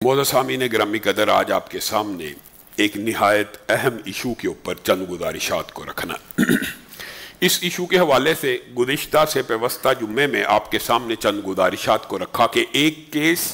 معزز سامعین گرامی قدر، آج آپ کے سامنے ایک نہایت اہم ایشو کے اوپر چند گزارشات کو رکھنا۔ اس ایشو کے حوالے سے گزشتہ سے پیوستہ جمعے میں آپ کے سامنے چند گزارشات کو رکھا کہ ایک کیس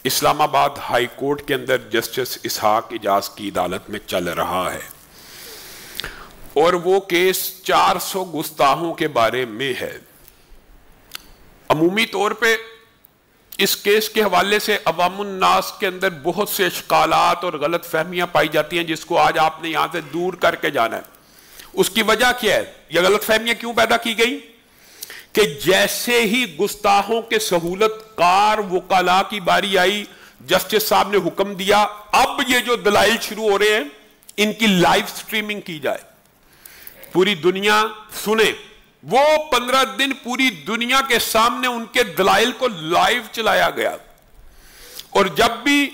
اسلام آباد ہائی کورٹ کے اندر جسٹس اسحاق اجاز کی عدالت میں چل رہا ہے، اور وہ کیس 400 گستاخوں کے بارے میں ہے۔ عمومی طور پہ اس کیس کے حوالے سے عوام الناس کے اندر بہت سے اشکالات اور غلط فہمیاں پائی جاتی ہیں، جس کو آج آپ نے یہاں سے دور کر کے جانا ہے۔ اس کی وجہ کیا ہے؟ یہ غلط فہمیاں کیوں پیدا کی گئی کہ جیسے ہی گستاخوں کے سہولت کار وکلاء کی باری آئی، جسٹس صاحب نے حکم دیا اب یہ جو دلائل شروع ہو رہے ہیں ان کی لائیو سٹریمنگ کی جائے، پوری دنیا سنے۔ وہ 15 دن پوری دنیا کے سامنے ان کے دلائل کو لائیو چلایا گیا، اور جب بھی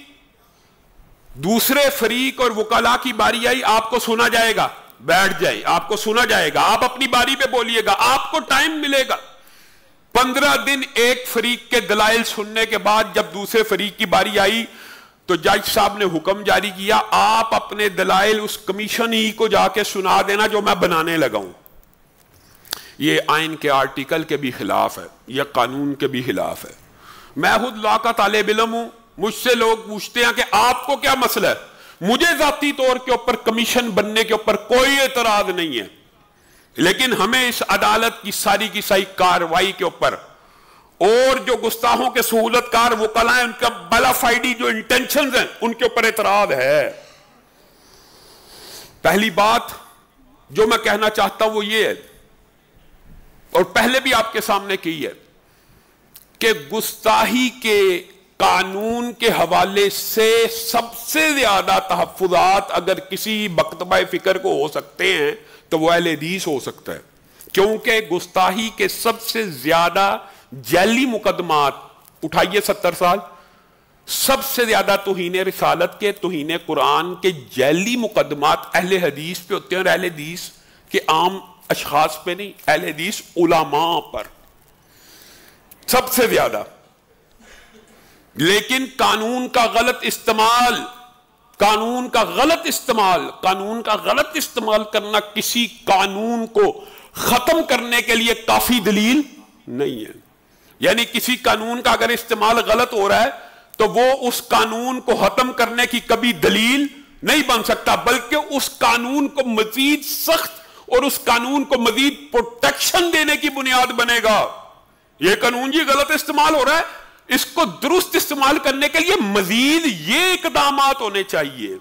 دوسرے فریق اور وکلاء کی باری آئی آپ کو سنا جائے گا، بیٹھ جائیں، آپ کو سنا جائے گا، آپ اپنی باری پہ بولیے گا، آپ کو ٹائم ملے گا۔ 15 دن ایک فریق کے دلائل سننے کے بعد جب دوسرے فریق کی باری آئی تو جج صاحب نے حکم جاری کیا آپ اپنے دلائل اس کمیشن ہی کو جا کے سنا دینا جو میں بنانے لگا ہوں۔ یہ آئین کے آرٹیکل کے بھی خلاف ہے، یہ قانون کے بھی خلاف ہے۔ میں خود لا کا طالب علم ہوں، مجھ سے لوگ پوچھتے ہیں کہ آپ کو کیا مسئلہ ہے؟ مجھے ذاتی طور کے اوپر کمیشن بننے کے اوپر کوئی اعتراض نہیں ہے، لیکن ہمیں اس عدالت کی ساری کاروائی کے اوپر اور جو گستاخوں کے سہولت کار وکلاء ہیں ان کا بلا فائڈی جو انٹینشنز ہیں ان کے اوپر اعتراض ہے۔ پہلی بات جو میں کہنا چاہتا ہوں وہ یہ ہے، اور پہلے بھی آپ کے سامنے کی ہے، کہ گستاخی کے قانون کے حوالے سے سب سے زیادہ تحفظات اگر کسی مکتبہ فکر کو ہو سکتے ہیں تو وہ اہل حدیث ہو سکتا ہے، کیونکہ گستاخی کے سب سے زیادہ جعلی مقدمات اٹھائیے 70 سال، سب سے زیادہ توہین رسالت کے، توہین قرآن کے جعلی مقدمات اہل حدیث پہ ہوتے ہیں، اور اہل حدیث کے عام اشخاص پہ نہیں، اہل حدیث علماء پر سب سے زیادہ۔ لیکن قانون کا غلط استعمال کرنا کسی قانون کو ختم کرنے کے لیے کافی دلیل نہیں ہے۔ یعنی کسی قانون کا اگر استعمال غلط ہو رہا ہے تو وہ اس قانون کو ختم کرنے کی کبھی دلیل نہیں بن سکتا، بلکہ اس قانون کو مزید سخت اور اس قانون کو مزید پروٹیکشن دینے کی بنیاد بنے گا۔ یہ قانون جی غلط استعمال ہو رہا ہے، اس کو درست استعمال کرنے کے لیے مزید یہ اقدامات ہونے چاہیے۔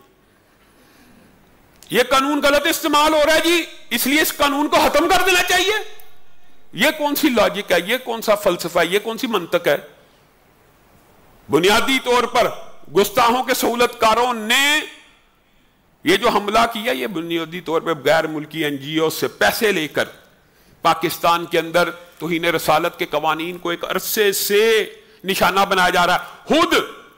یہ قانون غلط استعمال ہو رہا ہے جی، اس لیے اس قانون کو ختم کر دینا چاہیے۔ یہ کون سی لاجک ہے؟ یہ کون سا فلسفہ ہے؟ یہ کون سی منطق ہے؟ بنیادی طور پر گستاخوں کے سہولت کاروں نے یہ جو حملہ کیا، یہ بنیادی طور پہ غیر ملکی این جی او سے پیسے لے کر پاکستان کے اندر توہین رسالت کے قوانین کو ایک عرصے سے نشانہ بنایا جا رہا ہے۔ خود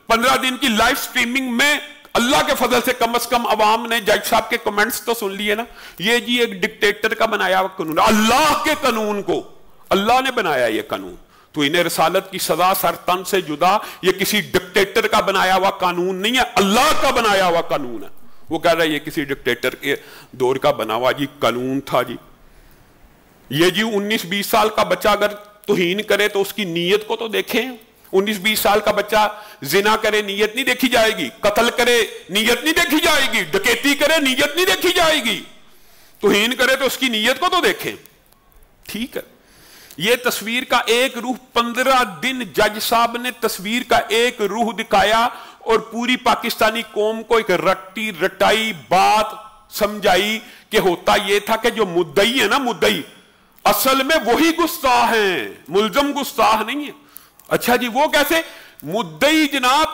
15 دن کی لائیو سٹریمنگ میں اللہ کے فضل سے کم از کم عوام نے جج صاحب کے کمنٹس تو سن لیے نا، یہ جی ایک ڈکٹیٹر کا بنایا ہوا قانون، اللہ کے قانون کو اللہ نے بنایا یہ قانون، توہین رسالت کی سزا سر تن سے جدا، یہ کسی ڈکٹیٹر کا بنایا ہوا قانون نہیں ہے، اللہ کا بنایا ہوا قانون ہے۔ وہ کہہ رہا ہے یہ کسی ڈکٹیٹر کے دور کا بنا ہوا جی قانون تھا جی۔ یہ جی 19-20 سال کا بچہ اگر توہین کرے تو اس کی نیت کو تو دیکھیں۔ 19-20 سال کا بچہ زنا کرے نیت نہیں دیکھی جائے گی، قتل کرے نیت نہیں دیکھی جائے گی، ڈکیتی کرے نیت نہیں دیکھی جائے گی، توہین کرے تو اس کی نیت کو تو دیکھیں۔ ٹھیک ہے، یہ تصویر کا ایک روح 15 دن جج صاحب نے تصویر کا ایک روح دکھایا اور پوری پاکستانی قوم کو ایک رٹی رٹائی بات سمجھائی کہ ہوتا یہ تھا کہ جو مدعی ہے نا، مدعی اصل میں وہی گستاخ ہیں، ملزم گستاخ نہیں ہے۔ اچھا جی وہ کیسے؟ مدعی جناب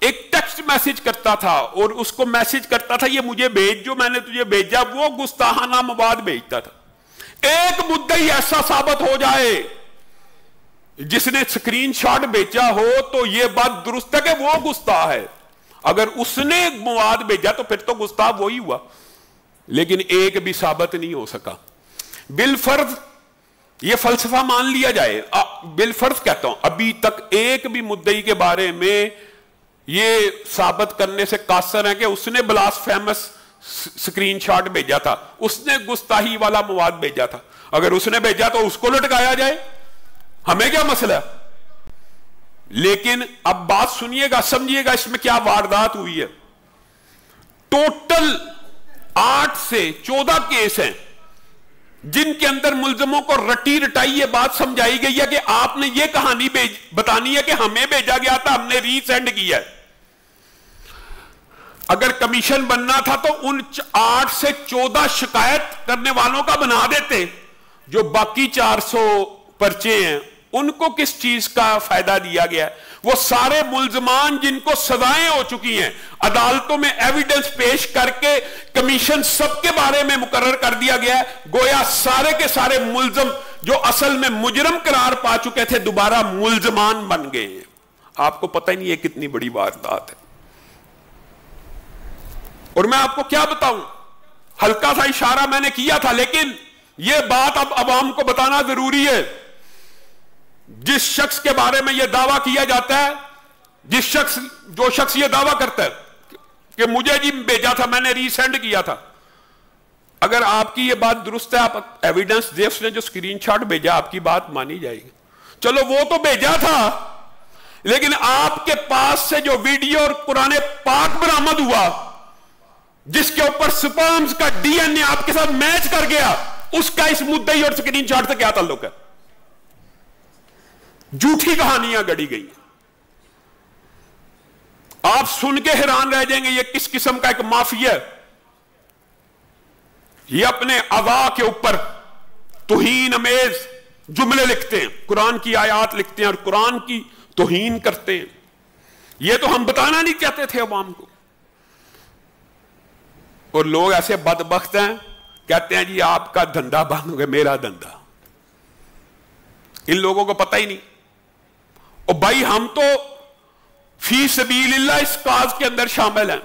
ایک ٹیکسٹ میسج کرتا تھا اور اس کو میسج کرتا تھا یہ مجھے بھیج، جو میں نے تجھے بھیجا، وہ گستاخانہ مواد بھیجتا تھا۔ ایک مدعی ایسا ثابت ہو جائے جس نے سکرین شاٹ بھیجا ہو تو یہ بات درست ہے کہ وہ گستاخ ہے۔ اگر اس نے مواد بھیجا تو پھر تو گستاخ وہی ہوا، لیکن ایک بھی ثابت نہیں ہو سکا۔ بالفرض یہ فلسفہ مان لیا جائے، بالفرض کہتا ہوں ابھی تک ایک بھی مدعی کے بارے میں یہ ثابت کرنے سے قاصر ہیں کہ اس نے بلاسفیمس سکرین شاٹ بھیجا تھا، اس نے گستاحی والا مواد بھیجا تھا. اگر اس نے بھیجا تو اس کو لٹکایا جائے، ہمیں کیا مسئلہ. لیکن اب بات سنیے گا، سمجھیے گا اس میں کیا واردات ہوئی ہے. ٹوٹل 8 سے 14 کیس ہیں جن کے اندر ملزموں کو رٹی رٹائی یہ بات سمجھائی گئی ہے کہ آپ نے یہ کہانی بتانی ہے کہ ہمیں بھیجا گیا تھا، ہم نے ری سینڈ کیا ہے. اگر کمیشن بننا تھا تو ان 8 سے 14 شکایت کرنے والوں کا بنا دیتے. جو باقی 400 پرچے ہیں ان کو کس چیز کا فائدہ دیا گیا ہے؟ وہ سارے ملزمان جن کو سزائیں ہو چکی ہیں، عدالتوں میں ایویڈنس پیش کر کے کمیشن سب کے بارے میں مقرر کر دیا گیا ہے. گویا سارے کے سارے ملزم جو اصل میں مجرم قرار پا چکے تھے دوبارہ ملزمان بن گئے ہیں. آپ کو پتہ نہیں یہ کتنی بڑی واردات ہے. اور میں آپ کو کیا بتاؤں، ہلکا سا اشارہ میں نے کیا تھا، لیکن یہ بات اب عوام کو بتانا ضروری ہے. جس شخص کے بارے میں یہ دعویٰ کیا جاتا ہے، جو شخص یہ دعویٰ کرتا ہے کہ مجھے جی بھیجا تھا، میں نے ری سینڈ کیا تھا، اگر آپ کی یہ بات درست ہے، آپ ایویڈنس دے، اس نے جو سکرین شاٹ بھیجا آپ کی بات مانی جائے گی. چلو وہ تو بھیجا تھا، لیکن آپ کے پاس سے جو ویڈیو اور قرآن پاک برآمد ہوا جس کے اوپر سپرمز کا ڈی این اے آپ کے ساتھ میچ کر گیا، اس کا اس مدعی اور سکرین شاٹ سے کیا تعلق ہے؟ جھوٹی کہانیاں گڑی گئی. آپ سن کے حیران رہ جائیں گے یہ کس قسم کا ایک مافیا ہے. یہ اپنے اعضاء کے اوپر توہین امیز جملے لکھتے ہیں، قرآن کی آیات لکھتے ہیں اور قرآن کی توہین کرتے ہیں. یہ تو ہم بتانا نہیں چاہتے تھے عوام کو. اور لوگ ایسے بدبخت ہیں، کہتے ہیں جی آپ کا دھندا بند ہو گیا، میرا دھندا. ان لوگوں کو پتہ ہی نہیں. اور بھائی ہم تو فی سبیل اللہ اس کاز کے اندر شامل ہیں.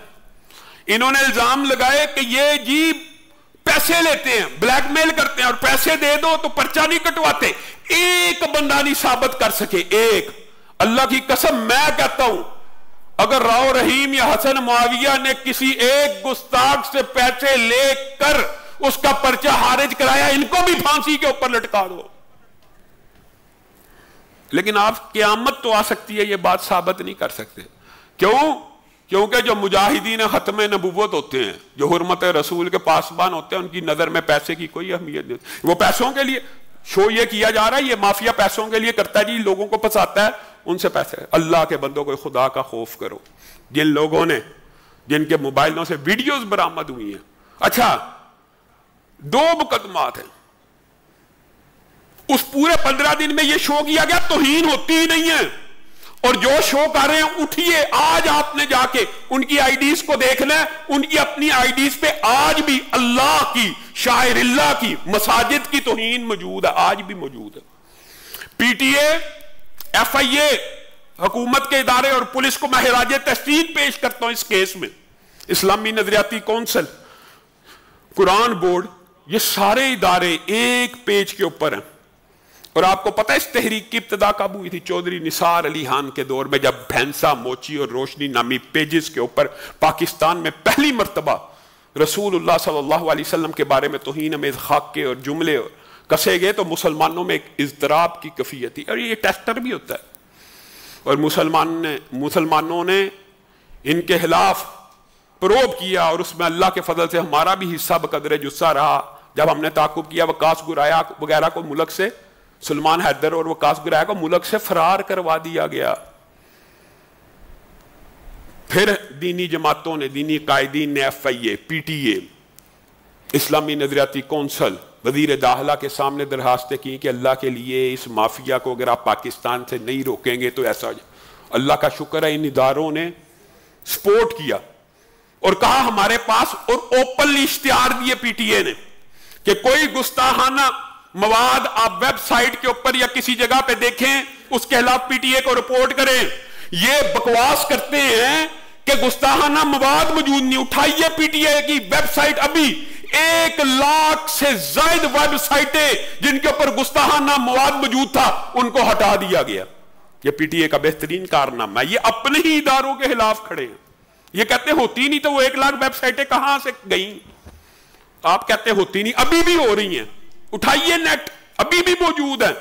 انہوں نے الزام لگائے کہ یہ جی پیسے لیتے ہیں، بلیک میل کرتے ہیں، اور پیسے دے دو تو پرچہ نہیں کٹواتے. ایک بندہ نہیں ثابت کر سکے. ایک، اللہ کی قسم میں کہتا ہوں اگر راؤ رحیم یا حسن معاویہ نے کسی ایک گستاخ سے پیسے لے کر اس کا پرچہ خارج کرایا، ان کو بھی پھانسی کے اوپر لٹکا دو. لیکن آپ قیامت تو آ سکتی ہے، یہ بات ثابت نہیں کر سکتے. کیوں؟ کیونکہ جو مجاہدین ختم نبوت ہوتے ہیں، جو حرمت رسول کے پاسبان ہوتے ہیں، ان کی نظر میں پیسے کی کوئی اہمیت نہیں. وہ پیسوں کے لیے شو یہ کیا جا رہا ہے، یہ مافیا پیسوں کے لیے کرتا ہے جی، لوگوں کو پھنساتا ہے، ان سے پیسے. اللہ کے بندوں کو خدا کا خوف کرو. جن لوگوں نے، جن کے موبائلوں سے ویڈیوز برآمد ہوئی ہیں. اچھا 2 مقدمات ہیں. اس پورے 15 دن میں یہ شو کیا گیا، توہین ہوتی ہی نہیں ہے. اور جو شو کر رہے ہیں، اٹھیے آج آپ نے جا کے ان کی آئی ڈیز کو دیکھنا ہے. ان کی اپنی آئی ڈیز پہ آج بھی اللہ کی، شاعر اللہ کی، مساجد کی توہین موجود ہے، آج بھی موجود ہے. پی ٹی اے، ایف آئی اے، حکومت کے ادارے اور پولیس کو میں خراج تحسین پیش کرتا ہوں اس کیس میں. اسلامی نظریاتی کونسل، قرآن بورڈ، یہ سارے ادارے ایک پیج کے اوپر ہیں. اور آپ کو پتہ ہے اس تحریک کی ابتدا کب ہوئی تھی؟ چودھری نثار علی خان کے دور میں، جب بھینسا، موچی اور روشنی نامی پیجز کے اوپر پاکستان میں پہلی مرتبہ رسول اللہ صلی اللہ علیہ وسلم کے بارے میں توہین امیز خاکے اور جملے کسے گئے تو مسلمانوں میں ایک اضطراب کی کیفیت تھی. اور یہ ٹیسٹر بھی ہوتا ہے. اور مسلمانوں نے ان کے خلاف پروب کیا، اور اس میں اللہ کے فضل سے ہمارا بھی حصہ بقدر جثہ رہا. جب ہم نے تعاقب کیا وقاص گرایا وغیرہ کو ملک سے، سلمان حیدر اور وقاص گرایا کو ملک سے فرار کروا دیا گیا. پھر دینی جماعتوں نے، دینی قائدین نے، F I A, P T اے، اسلامی نظریاتی کونسل، وزیر داخلہ کے سامنے درخواستیں کی کہ اللہ کے لیے اس مافیا کو اگر آپ پاکستان سے نہیں روکیں گے تو ایسا ہو جائے. اللہ کا شکر ہے ان اداروں نے سپورٹ کیا اور کہا ہمارے پاس، اور اوپنلی اشتہار دیے پی ٹی اے نے کہ کوئی گستاخانہ مواد آپ ویب سائٹ کے اوپر یا کسی جگہ پہ دیکھیں، اس کے خلاف پی ٹی اے کو رپورٹ کریں. یہ بکواس کرتے ہیں کہ گستاخانہ مواد موجود نہیں. اٹھائیے پی ٹی اے کی ویب سائٹ، ابھی 1 لاکھ سے زائد ویب سائٹیں جن کے اوپر گستاخانہ مواد موجود تھا ان کو ہٹا دیا گیا. یہ پی ٹی اے کا بہترین کارنامہ ہے، یہ اپنے ہی اداروں کے خلاف کھڑے ہیں. یہ کہتے ہوتی نہیں تو وہ 1 لاکھ ویب سائٹیں کہاں سے گئیں؟ آپ کہتے ہوتی نہیں، ابھی بھی ہو رہی ہیں. اٹھائیے نیٹ، ابھی بھی موجود ہیں.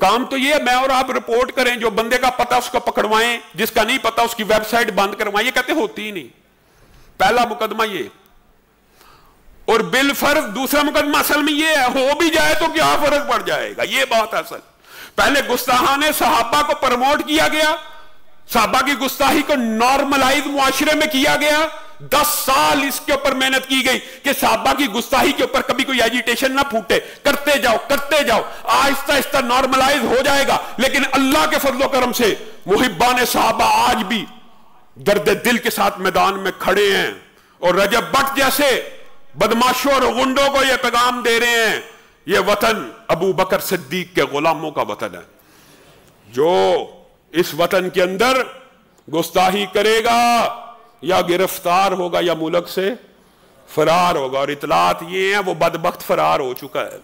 کام تو یہ ہے میں اور آپ رپورٹ کریں، جو بندے کا پتہ اس کو پکڑوائیں، جس کا نہیں پتہ اس کی ویب سائٹ بند کروائیں. یہ کہتے ہوتی ہی نہیں. پہلا مقدمہ یہ. اور بالفرض دوسرا مقدمہ اصل میں یہ ہے، ہو بھی جائے تو کیا فرق پڑ جائے گا، یہ بات اصل. پہلے گستاخان صحابہ کو پروموٹ کیا گیا، صحابہ کی گستاخی کو نارملائز معاشرے میں کیا گیا. 10 سال اس کے اوپر محنت کی گئی کہ صحابہ کی گستاخی کے اوپر کبھی کوئی ایجیٹیشن نہ پھوٹے. کرتے جاؤ آہستہ آہستہ نارملائز ہو جائے گا. لیکن اللہ کے فضل و کرم سے محبان صحابہ آج بھی درد دل کے ساتھ میدان میں کھڑے ہیں، اور رجب بٹ جیسے بدماشوں اور غنڈوں کو یہ پیغام دے رہے ہیں، یہ وطن ابو بکر صدیق کے غلاموں کا وطن ہے. جو اس وطن کے اندر گستاخی کرے گا یا گرفتار ہوگا یا ملک سے فرار ہوگا. اور اطلاعات یہ ہیں وہ بدبخت فرار ہو چکا ہے.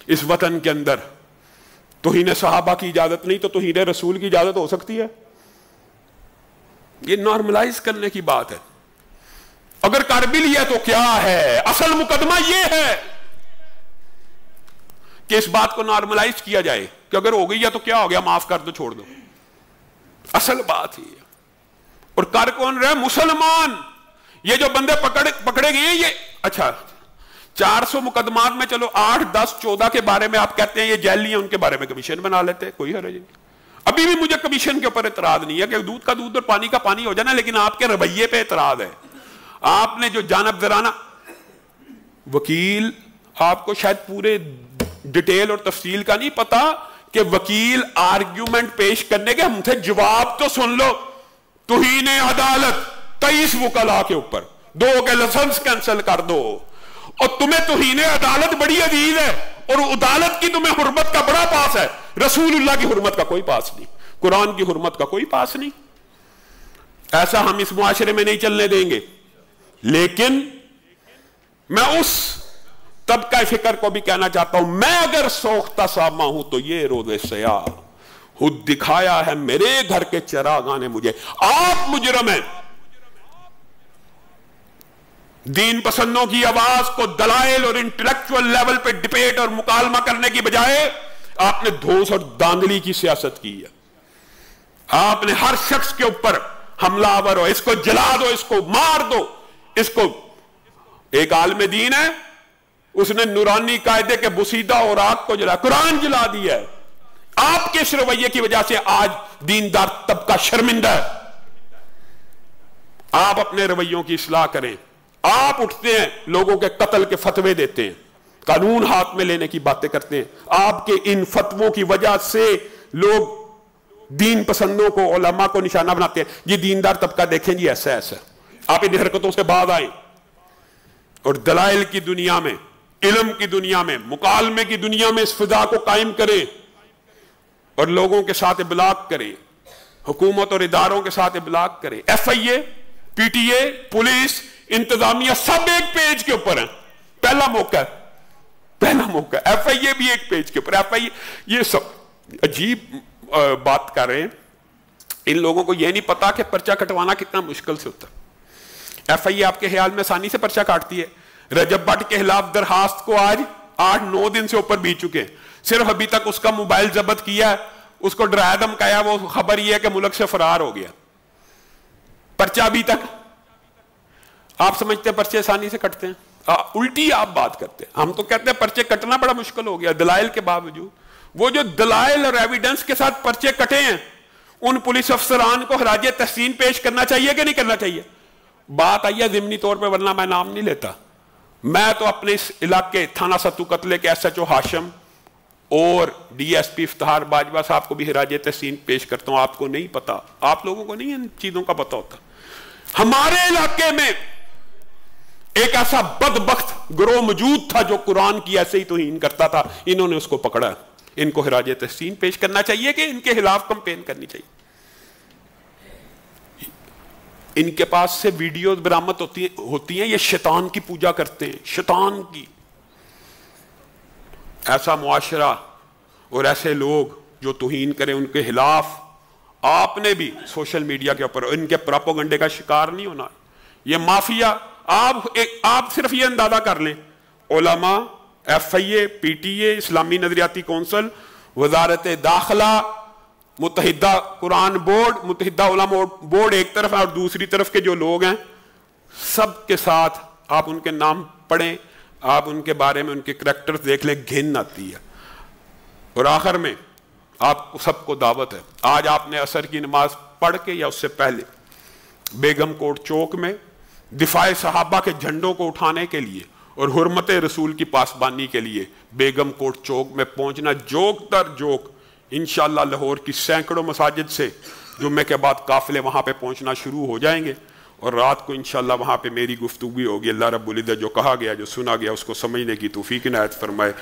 اس وطن کے اندر توہین صحابہ کی اجازت نہیں تو توہین رسول کی اجازت ہو سکتی ہے؟ یہ نارملائز کرنے کی بات ہے. اگر کر بھی لیا تو کیا ہے؟ اصل مقدمہ یہ ہے کہ اس بات کو نارملائز کیا جائے کہ اگر ہو گئی یا تو کیا ہو گیا، معاف کر دو، چھوڑ دو. اصل بات ہی ہے. اور کر کون رہے؟ مسلمان. یہ جو بندے پکڑے گئے ہیں، یہ اچھا 400 مقدمات میں چلو 8 10 14 کے بارے میں آپ کہتے ہیں یہ جیلی ہیں، ان کے بارے میں کمیشن بنا لیتے، کوئی حرج نہیں. ابھی بھی مجھے کمیشن کے اوپر اعتراض نہیں ہے کہ دودھ کا دودھ اور پانی کا پانی ہو جانا، لیکن آپ کے رویے پہ اعتراض ہے. آپ نے جو جانب درانہ وکیل، آپ کو شاید پورے ڈیٹیل اور تفصیل کا نہیں پتا کہ وکیل آرگیومنٹ پیش کرنے کے ہم سے جواب تو سن لو. توہین عدالت 23 وکلاء کے اوپر، 2 کے لائسنس کینسل کر دو. اور تمہیں توہین عدالت بڑی عزیز ہے، اور عدالت کی تمہیں حرمت کا بڑا پاس ہے. رسول اللہ کی حرمت کا کوئی پاس نہیں، قرآن کی حرمت کا کوئی پاس نہیں. ایسا ہم اس معاشرے میں نہیں چلنے دیں گے. لیکن میں اس طبقہ فکر کو بھی کہنا چاہتا ہوں، میں اگر سوختہ سامہ ہوں تو یہ روز سیاہ خود دکھایا ہے میرے گھر کے چراغاں نے مجھے. آپ مجرم ہیں. دین پسندوں کی آواز کو دلائل اور انٹلیکچوئل لیول پہ ڈبیٹ اور مکالمہ کرنے کی بجائے آپ نے دھوس اور داندلی کی سیاست کی ہے. آپ نے ہر شخص کے اوپر حملہ آور ہو، اس کو جلا دو، اس کو مار دو، اس کو. ایک عالم دین ہے، اس نے نورانی قاعدے کے بسیدہ اور آگ کو جلا، قرآن جلا دیا ہے. آپ کے اس رویے کی وجہ سے آج دیندار طبقہ شرمندہ ہے. آپ اپنے رویوں کی اصلاح کریں. آپ اٹھتے ہیں لوگوں کے قتل کے فتوے دیتے ہیں، قانون ہاتھ میں لینے کی باتیں کرتے ہیں. آپ کے ان فتووں کی وجہ سے لوگ دین پسندوں کو، علماء کو نشانہ بناتے ہیں. یہ دیندار طبقہ دیکھیں جی ایسا ایسا. آپ ان حرکتوں سے بعد آئیں اور دلائل کی دنیا میں، علم کی دنیا میں، مکالمے کی دنیا میں اس فضا کو قائم کریں اور لوگوں کے ساتھ ابلاغ کریں، حکومت اور اداروں کے ساتھ ابلاغ کریں. F I A, P T A, police, انتظامیہ سب ایک پیج کے اوپر ہیں. پہلا موقع ایف آئی اے بھی ایک پیج کے اوپر. ایف آئی اے یہ سب عجیب بات کر رہے ہیں. ان لوگوں کو یہ نہیں پتا کہ پرچہ کٹوانا کتنا مشکل سے ہوتا ہے. ایف آئی اے آپ کے خیال میں آسانی سے پرچہ کاٹتی ہے. رجب بٹ کے خلاف درخواست کو آج 8-9 دن سے اوپر بیت چکے ہیں. صرف ابھی تک اس کا موبائل ضبط کیا ہے، اس کو ڈرایا دھمکایا، وہ خبر یہ ہے کہ ملک سے فرار ہو گیا. پرچہ ابھی تک آپ سمجھتے ہیں پرچے آسانی سے کٹتے ہیں؟ الٹی آپ بات کرتے ہیں. ہم تو کہتے ہیں پرچے کٹنا بڑا مشکل ہو گیا دلائل کے باوجود. وہ جو دلائل اور ایویڈنس کے ساتھ پرچے کٹے ہیں، ان پولیس افسران کو خراج تحسین پیش کرنا چاہیے کہ نہیں کرنا چاہیے؟ بات آئی ہے ضمنی طور پہ، ورنہ میں نام نہیں لیتا. میں تو اپنے اس علاقے تھانہ ستو قتلے کے ایس ایچ او ہاشم اور D S P Iftikhar Bajwa صاحب کو بھی خراج تحسین پیش کرتا ہوں. آپ کو نہیں پتا، آپ لوگوں کو نہیں ان چیزوں کا پتا ہوتا. ہمارے علاقے میں ایک ایسا بدبخت گروہ موجود تھا جو قرآن کی ایسے ہی توہین کرتا تھا. انہوں نے اس کو پکڑا. ان کو خراج تحسین پیش کرنا چاہیے کہ ان کے خلاف کمپین کرنی چاہیے. ان کے پاس سے ویڈیوز برآمد ہوتی ہیں، یہ شیطان کی پوجا کرتے ہیں، شیطان کی. ایسا معاشرہ اور ایسے لوگ جو توہین کرے ان کے خلاف آپ نے بھی سوشل میڈیا کے اوپر ان کے پراپوگنڈے کا شکار نہیں ہونا. یہ مافیا آپ صرف یہ اندازہ کر لیں، علماء، FIA، PTA، اسلامی نظریاتی کونسل، وزارت داخلہ، متحدہ قرآن بورڈ، متحدہ علماء بورڈ ایک طرف اور دوسری طرف کے جو لوگ ہیں، سب کے ساتھ آپ ان کے نام پڑھیں، آپ ان کے بارے میں ان کے کریکٹر دیکھ لیں، گھن آتی ہے. اور آخر میں آپ سب کو دعوت ہے، آج آپ نے عصر کی نماز پڑھ کے یا اس سے پہلے بیگم کوٹ چوک میں دفاع صحابہ کے جھنڈوں کو اٹھانے کے لیے اور حرمت رسول کی پاسبانی کے لیے بیگم کوٹ چوک میں پہنچنا. جوک در جوک انشاءاللہ لاہور کی سینکڑوں مساجد سے جمعے کے بعد قافلے وہاں پہ پہنچنا شروع ہو جائیں گے، اور رات کو انشاءاللہ وہاں پہ میری گفتگو ہوگی. اللہ رب العزت جو کہا گیا، جو سنا گیا، اس کو سمجھنے کی توفیق عنایت فرمائے.